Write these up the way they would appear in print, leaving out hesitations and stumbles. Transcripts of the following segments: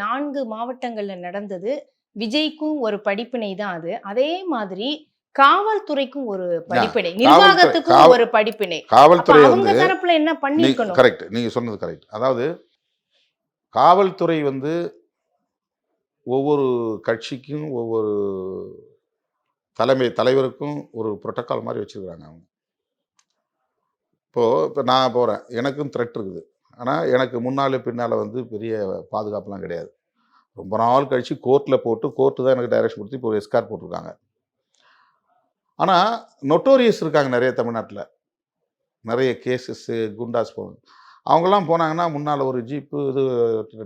4 மாவட்டங்கள்ல நடந்தது. விஜய்க்கும் ஒரு படிப்பினை தான் அது. அதே மாதிரி காவல்துறைக்கும் ஒரு படிப்பினை, நிர்வாகத்துக்கும் ஒரு படிப்பினை. காவல்துறை அவங்க தரப்புல என்ன பண்ணிருக்கணும்? கரெக்ட், நீங்க சொன்னது கரெக்ட். அதாவது காவல்துறை வந்து ஒவ்வொரு கட்சிக்கும் ஒவ்வொரு தலைவருக்கும் ஒரு புரோட்டோகால் மாதிரி வச்சிருக்காங்க அவங்க. இப்போ நான் போறேன், எனக்கும் த்ரெட் இருக்குது. ஆனால் எனக்கு முன்னாலே பின்னால் வந்து பெரிய பாதுகாப்புலாம் கிடையாது. ரொம்ப நாள் கழிச்சு கோர்ட்டில் போட்டு கோர்ட்டு தான் எனக்கு டைரக்ஷன் கொடுத்து இப்போ ஒரு எஸ்கார்ட் போட்டிருக்காங்க. ஆனால் நொட்டோரியஸ் இருக்காங்க நிறைய தமிழ்நாட்டில், நிறைய கேசஸ்ஸு குண்டாஸ் போகணும். அவங்கெல்லாம் போனாங்கன்னா முன்னால் ஒரு ஜீப்பு, இது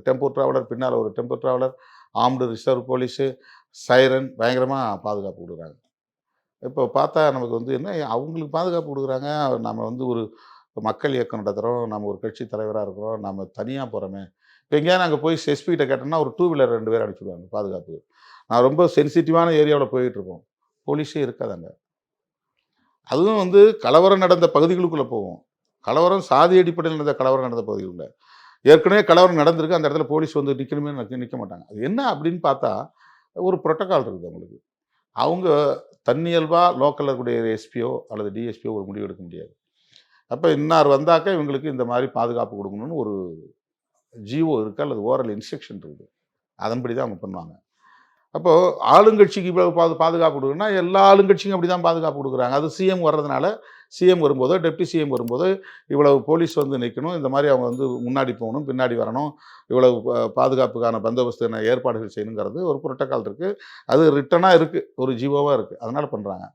டெம்போ ட்ராவலர், பின்னால் ஒரு tempo traveller, armed reserve police, siren, பயங்கரமாக பாதுகாப்பு கொடுக்குறாங்க. இப்போ பார்த்தா நமக்கு வந்து என்ன அவங்களுக்கு பாதுகாப்பு கொடுக்குறாங்க, நம்ம வந்து ஒரு மக்கள் இயக்கம் நடத்துகிறோம், நம்ம ஒரு கட்சி தலைவராக இருக்கிறோம், நம்ம தனியாக போகிறோமே. இப்போ எங்கேயாவது நாங்கள் போய் எஸ்பிகிட்ட கேட்டோம்னா ஒரு 2 வீலர் 2 பேர் அனுப்பிச்சுடுவாங்க பாதுகாப்பு. நான் ரொம்ப சென்சிட்டிவான ஏரியாவில் போயிட்டுருப்போம், போலீஸே இருக்காதாங்க. அதுவும் வந்து கலவரம் நடந்த பகுதிகளுக்குள்ளே போவோம். கலவரம் சாதி அடிப்படையில் நடந்த கலவரம் நடந்த பகுதிகளில் ஏற்கனவே கலவரம் நடந்திருக்கு, அந்த இடத்துல போலீஸ் வந்து நிற்கணுமே நிற்க மாட்டாங்க. அது என்ன அப்படின்னு பார்த்தா ஒரு புரோட்டோகால் இருக்குது அவங்களுக்கு. அவங்க தன்னியல்பாக லோக்கலில் இருக்கக்கூடிய எஸ்பியோ அல்லது டிஎஸ்பியோ ஒரு முடிவு எடுக்க முடியாது. அப்போ இன்னார் வந்தாக்க இவங்களுக்கு இந்த மாதிரி பாதுகாப்பு கொடுக்கணும்னு ஒரு ஜிஓ இருக்குது அல்லது ஓரல் இன்ஸ்ட்ரக்ஷன் இருக்குது. அதன்படி தான் அவங்க பண்ணுவாங்க. அப்போது ஆளுங்கட்சிக்கு இவ்வளவு பாதுகாப்பு கொடுக்குன்னா எல்லா ஆளுங்கட்சிக்கும் அப்படி தான் பாதுகாப்பு கொடுக்குறாங்க. அது சிஎம் வர்றதுனால சிஎம் வரும்போதோ டெப்டி சிஎம் வரும்போது இவ்வளவு போலீஸ் வந்து நிற்கணும், இந்த மாதிரி அவங்க வந்து முன்னாடி போகணும், பின்னாடி வரணும், இவ்வளவு பாதுகாப்புக்கான பந்தோபஸ்து ஏற்பாடுகள் செய்யணுங்கிறது ஒரு புரோட்டோகால் இருக்குது. அது ரிட்டனாக இருக்குது, ஒரு ஜிஓவாக இருக்குது. அதனால் பண்ணுறாங்க.